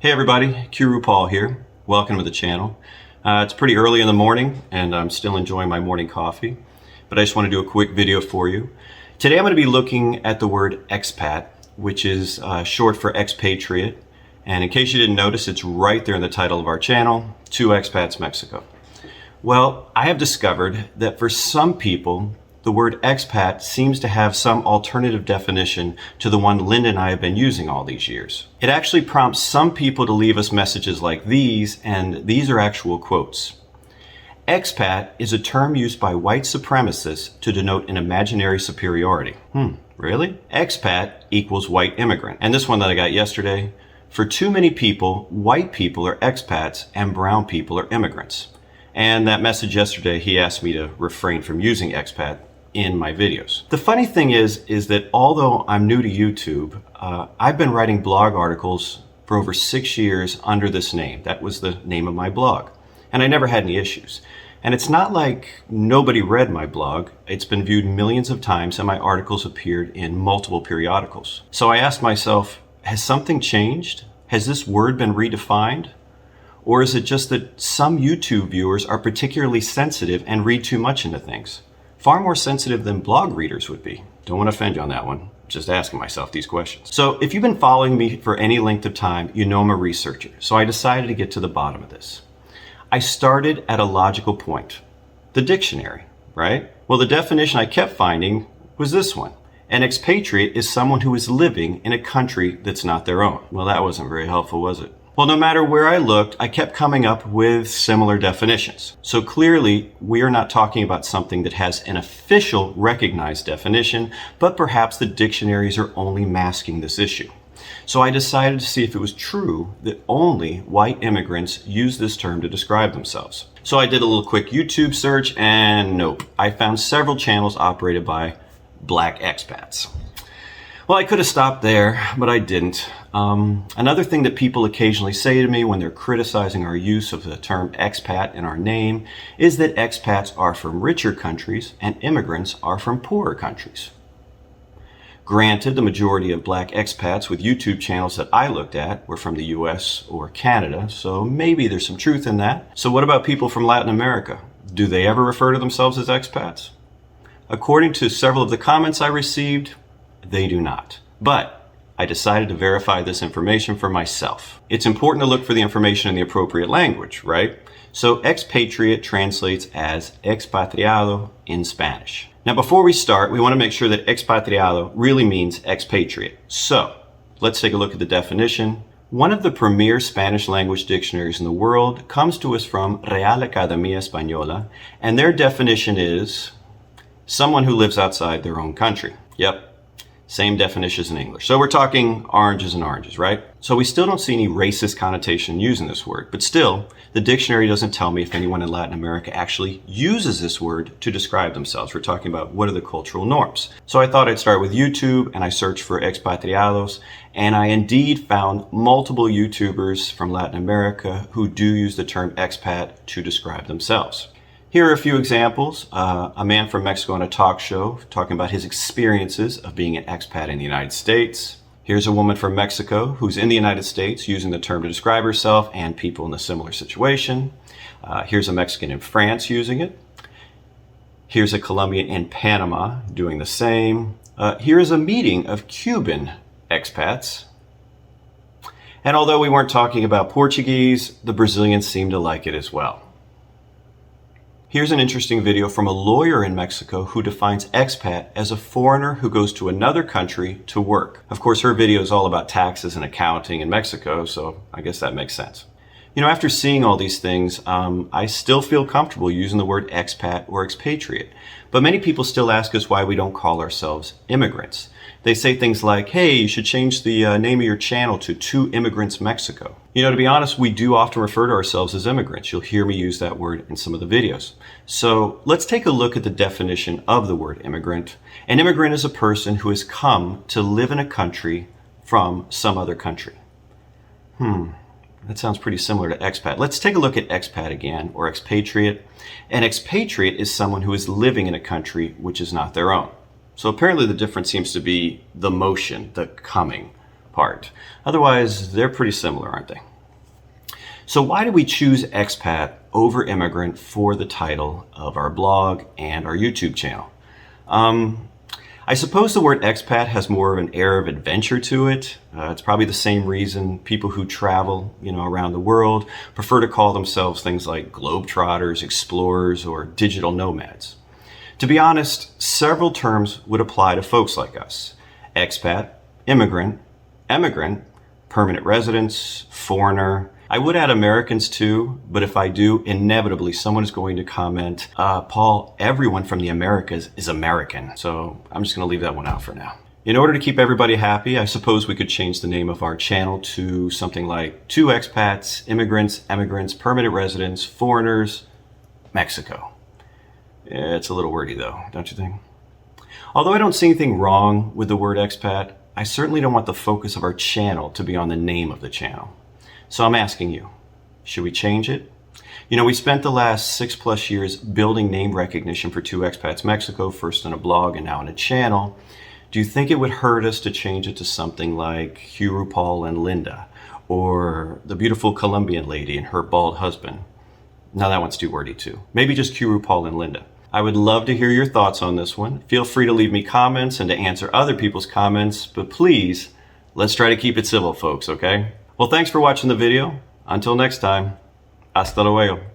Hey everybody, Kuru Paul here. Welcome to the channel. It's pretty early in the morning and I'm still enjoying my morning coffee, but I just want to do a quick video for you. Today I'm going to be looking at the word expat, which is short for expatriate. And in case you didn't notice, it's right there in the title of our channel, Two Expats Mexico. Well, I have discovered that for some people, the word expat seems to have some alternative definition to the one Linda and I have been using all these years. It actually prompts some people to leave us messages like these, and these are actual quotes. Expat is a term used by white supremacists to denote an imaginary superiority. Really? Expat equals white immigrant. And this one that I got yesterday, for too many people, white people are expats and brown people are immigrants. And that message yesterday, he asked me to refrain from using expat in my videos. The funny thing is that although I'm new to YouTube, I've been writing blog articles for over 6 years under this name. That was the name of my blog. And I never had any issues. And it's not like nobody read my blog. It's been viewed millions of times and my articles appeared in multiple periodicals. So I asked myself, has something changed? Has this word been redefined? Or is it just that some YouTube viewers are particularly sensitive and read too much into things? Far more sensitive than blog readers would be. Don't want to offend you on that one. Just asking myself these questions. So if you've been following me for any length of time, you know I'm a researcher. So I decided to get to the bottom of this. I started at a logical point. The dictionary, right? Well, the definition I kept finding was this one. An expatriate is someone who is living in a country that's not their own. Well, that wasn't very helpful, was it? Well, no matter where I looked, I kept coming up with similar definitions. So clearly, we are not talking about something that has an official recognized definition, but perhaps the dictionaries are only masking this issue. So I decided to see if it was true that only white immigrants use this term to describe themselves. So I did a little quick YouTube search and nope, I found several channels operated by black expats. Well, I could have stopped there, but I didn't. Another thing that people occasionally say to me when they're criticizing our use of the term expat in our name is that expats are from richer countries and immigrants are from poorer countries. Granted, the majority of black expats with YouTube channels that I looked at were from the US or Canada, so maybe there's some truth in that. So what about people from Latin America? Do they ever refer to themselves as expats? According to several of the comments I received, they do not. But I decided to verify this information for myself. It's important to look for the information in the appropriate language, right? So expatriate translates as expatriado in Spanish. Now before we start, we want to make sure that expatriado really means expatriate. So let's take a look at the definition. One of the premier Spanish language dictionaries in the world comes to us from Real Academia Española, and their definition is someone who lives outside their own country. Yep. Same definition as in English. So we're talking oranges and oranges, right? So we still don't see any racist connotation using this word, but still, the dictionary doesn't tell me if anyone in Latin America actually uses this word to describe themselves. We're talking about what are the cultural norms. So I thought I'd start with YouTube and I searched for expatriados, and I indeed found multiple YouTubers from Latin America who do use the term expat to describe themselves. Here are a few examples. A man from Mexico on a talk show talking about his experiences of being an expat in the United States. Here's a woman from Mexico who's in the United States using the term to describe herself and people in a similar situation. Here's a Mexican in France using it. Here's a Colombian in Panama doing the same. Here's a meeting of Cuban expats. And although we weren't talking about Portuguese, the Brazilians seem to like it as well. Here's an interesting video from a lawyer in Mexico who defines expat as a foreigner who goes to another country to work. Of course, her video is all about taxes and accounting in Mexico, so I guess that makes sense. You know, after seeing all these things, I still feel comfortable using the word expat or expatriate. But many people still ask us why we don't call ourselves immigrants. They say things like, hey, you should change the name of your channel to Two Immigrants Mexico. You know, to be honest, we do often refer to ourselves as immigrants. You'll hear me use that word in some of the videos. So let's take a look at the definition of the word immigrant. An immigrant is a person who has come to live in a country from some other country. That sounds pretty similar to expat. Let's take a look at expat again, or expatriate. An expatriate is someone who is living in a country which is not their own. So apparently the difference seems to be the motion, the coming, part. Otherwise, they're pretty similar, aren't they? So why did we choose expat over immigrant for the title of our blog and our YouTube channel? I suppose the word expat has more of an air of adventure to it. It's probably the same reason people who travel, around the world prefer to call themselves things like globetrotters, explorers, or digital nomads. To be honest, several terms would apply to folks like us. Expat, immigrant, emigrant, permanent residents, foreigner. I would add Americans too, but if I do, inevitably someone is going to comment, Paul, everyone from the Americas is American. So I'm just going to leave that one out for now. In order to keep everybody happy, I suppose we could change the name of our channel to something like Two Expats, Immigrants, Emigrants, Permanent Residents, Foreigners, Mexico. It's a little wordy though, don't you think? Although I don't see anything wrong with the word expat, I certainly don't want the focus of our channel to be on the name of the channel. So I'm asking you, should we change it? We spent the last 6+ years building name recognition for Two Expats Mexico, first on a blog and now on a channel. Do you think it would hurt us to change it to something like Hugh, RuPaul, and Linda? Or the beautiful Colombian lady and her bald husband? No, that one's too wordy too. Maybe just Hugh, RuPaul, and Linda. I would love to hear your thoughts on this one. Feel free to leave me comments and to answer other people's comments, but please, let's try to keep it civil, folks, okay? Well, thanks for watching the video. Until next time, hasta luego.